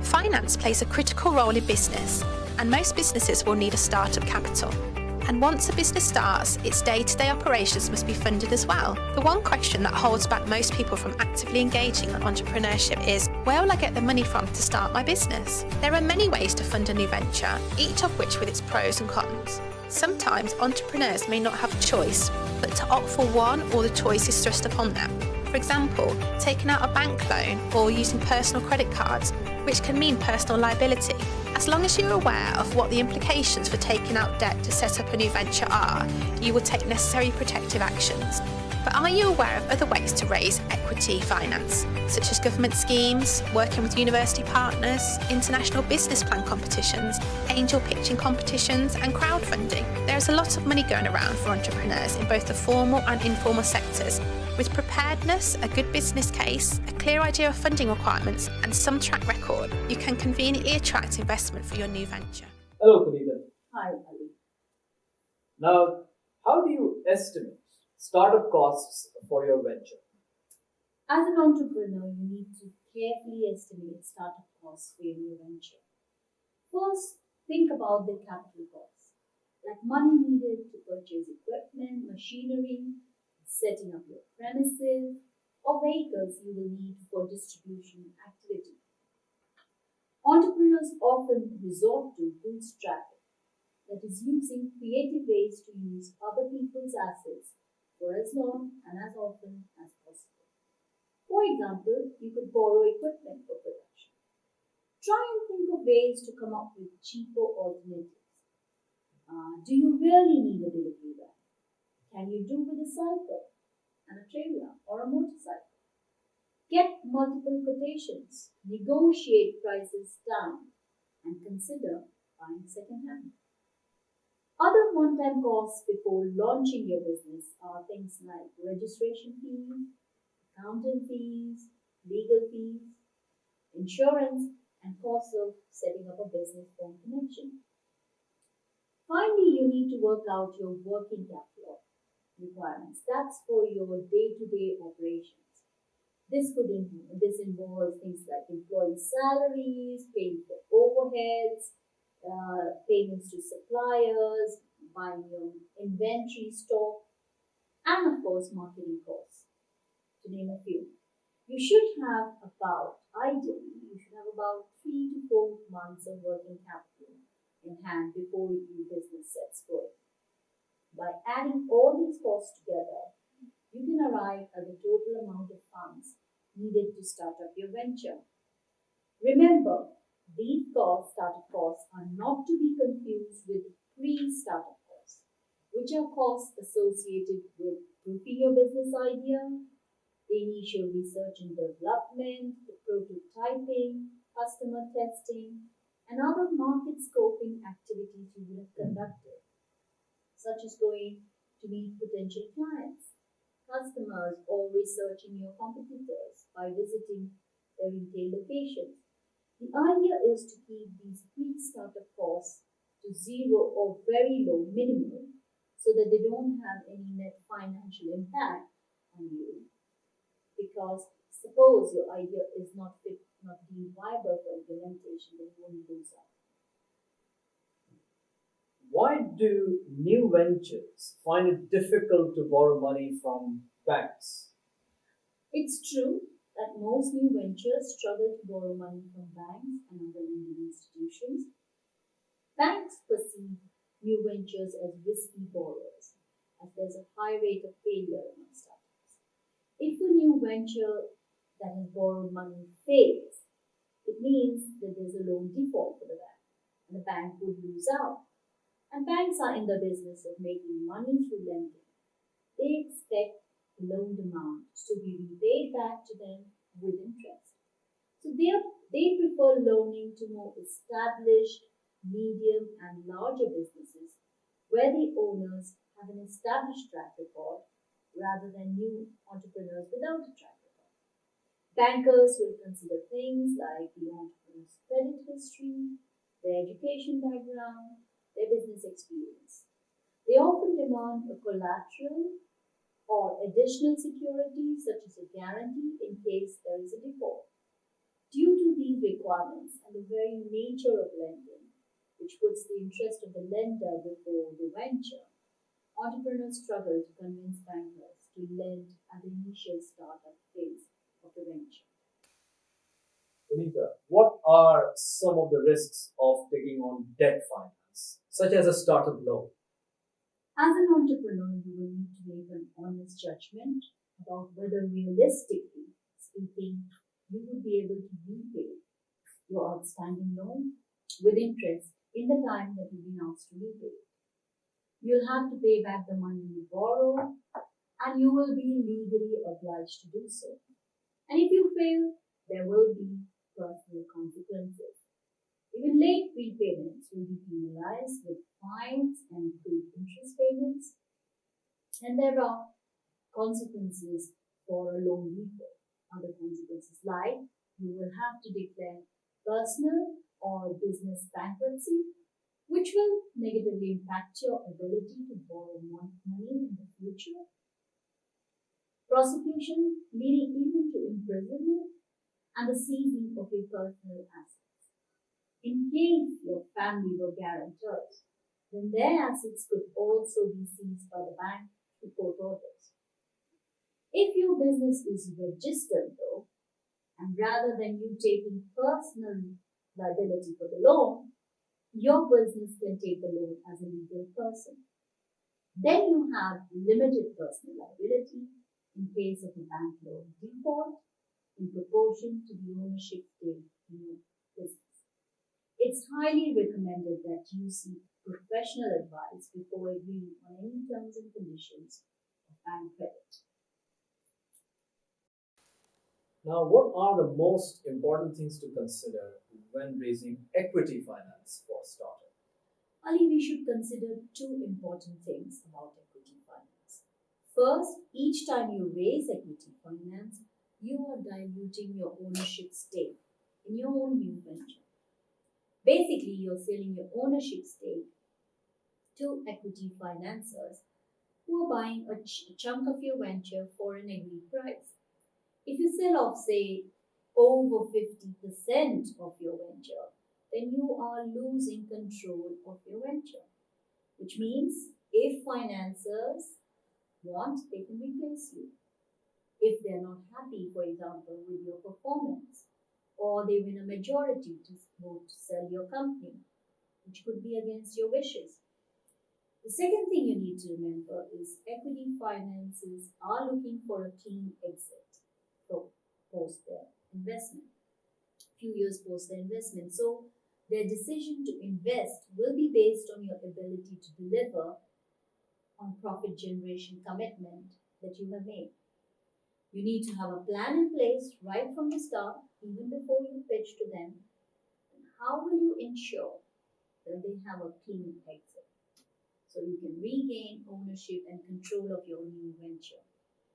Finance plays a critical role in business, and most businesses will need a startup capital. And once a business starts, its day-to-day operations must be funded as well. The one question that holds back most people from actively engaging in entrepreneurship is, where will I get the money from to start my business? There are many ways to fund a new venture, each of which with its pros and cons. Sometimes entrepreneurs may not have a choice, but to opt for one or the choice is thrust upon them. For example, taking out a bank loan or using personal credit cards, which can mean personal liability. As long as you're aware of what the implications for taking out debt to set up a new venture are, you will take necessary protective actions. But are you aware of other ways to raise equity finance, such as government schemes, working with university partners, international business plan competitions, angel pitching competitions, and crowdfunding? There is a lot of money going around for entrepreneurs in both the formal and informal sectors. With preparedness, a good business case, a clear idea of funding requirements, and some track record, you can conveniently attract investment for your new venture. Hello, Punita. Hi, Ali. Now, how do you estimate startup costs for your venture? As an entrepreneur, you need to carefully estimate startup costs for your new venture. First, think about the capital costs, like money needed to purchase equipment, machinery, setting up your premises, or vehicles you will need for distribution activity. Entrepreneurs often resort to bootstrapping, that is, using creative ways to use other people's assets for as long and as often as possible. For example, you could borrow equipment for production. Try and think of ways to come up with cheaper alternatives. Do you really need a delivery van? Can you do with a cycle and a trailer or a motorcycle? Get multiple quotations, negotiate prices down, and consider buying secondhand. Other one-time costs before launching your business are things like registration fees, accountant fees, legal fees, insurance, and costs of setting up a business phone connection. Finally, you need to work out your working capital requirements. That's for your day-to-day operations. This involves things like employee salaries, paying for overheads, payments to suppliers, buying your inventory stock, and of course marketing costs, to name a few. Ideally, you should have about 3 to 4 months of working capital in hand before your business sets going. By adding all these costs together, you can arrive at the total amount of funds needed to start up your venture. Remember, these startup costs are not to be confused with pre-startup costs, which are costs associated with proofing your business idea, the initial research and development, the prototyping, customer testing, and other market scoping activities you would have conducted, such as going to meet potential clients, customers, or researching your competitors by visiting their retail locations. The idea is to keep these pre-startup costs to zero or very low minimum so that they don't have any net financial impact on you. Because suppose your idea is not deemed viable for implementation, then you won't lose out. Why do new ventures find it difficult to borrow money from banks? It's true that most new ventures struggle to borrow money from banks and other lending institutions. Banks perceive new ventures as risky borrowers, as there's a high rate of failure among startups. If a new venture that has borrowed money fails, it means that there's a loan default for the bank, and the bank would lose out. And banks are in the business of making money through lending. They expect the loan amount to be repaid back to them with interest. So they prefer loaning to more established, medium, and larger businesses where the owners have an established track record rather than new entrepreneurs without a track record. Bankers will consider things like the entrepreneur's credit history, their education background, their business experience. They often demand a collateral or additional security such as a guarantee in case there is a default. Due to these these requirements and the very nature of lending, which puts the interest of the lender before the venture, entrepreneurs struggle to convince bankers to lend at the initial startup phase of the venture. Puneeta, what are some of the risks of taking on debt finance, such as a startup loan? As an entrepreneur, you will need to make an honest judgment about whether realistically speaking, you would be able to repay your outstanding loan with interest in the time that you've been asked to repay. You'll have to pay back the money you borrow, and you will be legally obliged to do so. And if you fail, there will be personal consequences. Even late repayments will be penalized with fines and accrued interest payments. And there are consequences for a loan default. Other consequences like you will have to declare personal or business bankruptcy, which will negatively impact your ability to borrow more money in the future. Prosecution leading even to imprisonment and the seizing of your personal assets. In case your family were guarantors, then their assets could also be seized by the bank through court orders. If your business is registered though, and rather than you taking personal liability for the loan, your business can take the loan as a legal person. Then you have limited personal liability in case of a bank loan default in proportion to the ownership stake in your business. It's highly recommended that you seek professional advice before agreeing on any terms and conditions of bank credit. Now, what are the most important things to consider when raising equity finance for a startup? Ali, we should consider two important things about equity finance. First, each time you raise equity finance, you are diluting your ownership stake in your own new venture. Basically, you're selling your ownership stake to equity financiers who are buying a chunk of your venture for an agreed price. If you sell off, say, over 50% of your venture, then you are losing control of your venture, which means if financiers want, they can replace you. If they're not happy, for example, with your performance, or they win a majority to vote to sell your company, which could be against your wishes. The second thing you need to remember is equity finances are looking for a clean exit post their investment, few years post their investment. So their decision to invest will be based on your ability to deliver on profit generation commitment that you have made. You need to have a plan in place right from the start, even before you pitch to them. And how will you ensure that they have a clean exit so you can regain ownership and control of your new venture,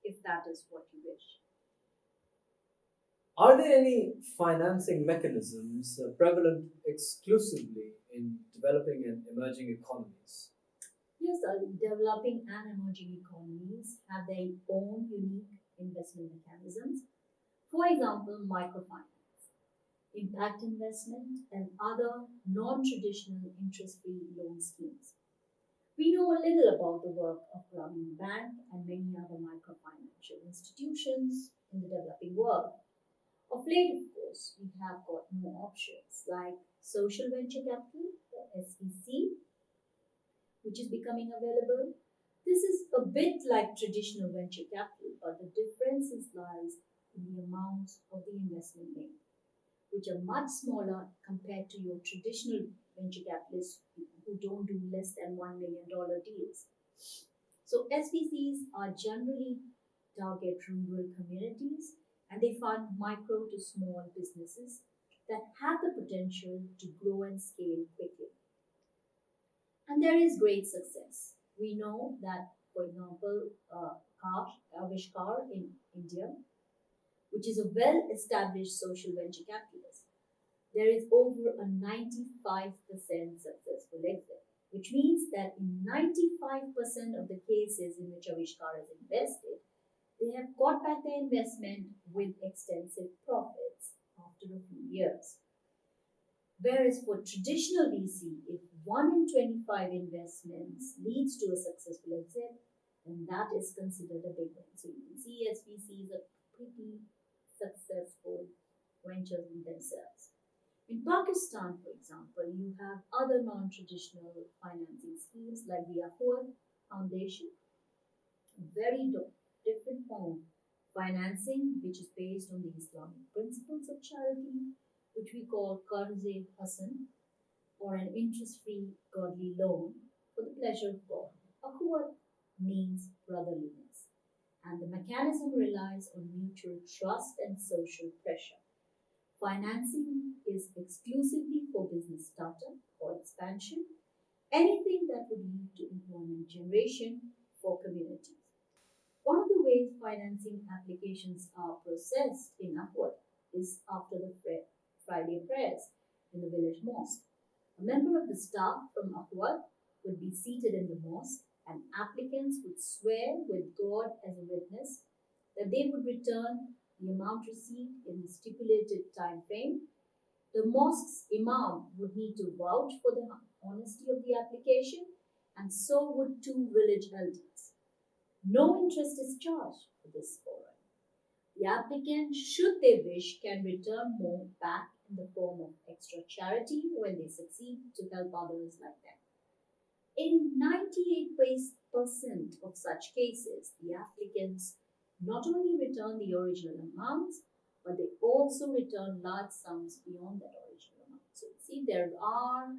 if that is what you wish? Are there any financing mechanisms prevalent exclusively in developing and emerging economies? Yes, developing and emerging economies have their own unique investment mechanisms. For example, microfinance, impact investment, and other non-traditional interest-free loan schemes. We know a little about the work of Grameen Bank and many other microfinancial institutions in the developing world. Of late, of course, we have got more options like social venture capital, or SVC, which is becoming available. This is a bit like traditional venture capital, but the difference lies in the amounts of the investment made, which are much smaller compared to your traditional venture capitalists who don't do less than $1 million deals. So SVCs are generally target rural communities, and they fund micro to small businesses that have the potential to grow and scale quickly. And there is great success. We know that, for example, Avishkar in India, which is a well-established social venture capitalist, there is over a 95% successful exit, which means that in 95% of the cases in which Avishkar has invested, they have got back their investment with extensive profits after after a few years. Whereas for traditional VC, if 1 in 25 investments leads to a successful exit, then that is considered a big one. So you can see SVCs are pretty successful ventures in themselves. In Pakistan, for example, you have other non-traditional financing schemes like the Warwick Foundation, a very different form of financing which is based on the Islamic principles of charity, which we call Qarz-e Hasan, or an interest-free godly loan for the pleasure of God. Akhuwat means brotherliness, and the mechanism relies on mutual trust and social pressure. Financing is exclusively for business startup or expansion, anything that would lead to employment generation for communities. One of the ways financing applications are processed in Upward is after the Friday prayers in the village mosque. A member of the staff from Upward would be seated in the mosque, and applicants would swear with God as a witness that they would return the amount received in the stipulated time frame. The mosque's imam would need to vouch for the honesty of the application, and so would 2 village elders. No interest is charged for this forum. The applicant, should they wish, can return more back in the form of extra charity when they succeed to help others like them. In 98% of such cases, the applicants not only return the original amounts, but they also return large sums beyond that original amount. So, see, there are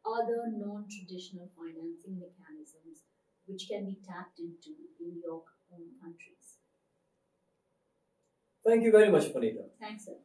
other non-traditional financing mechanisms which can be tapped into in your own countries. Thank you very much, Panita. Thanks, sir.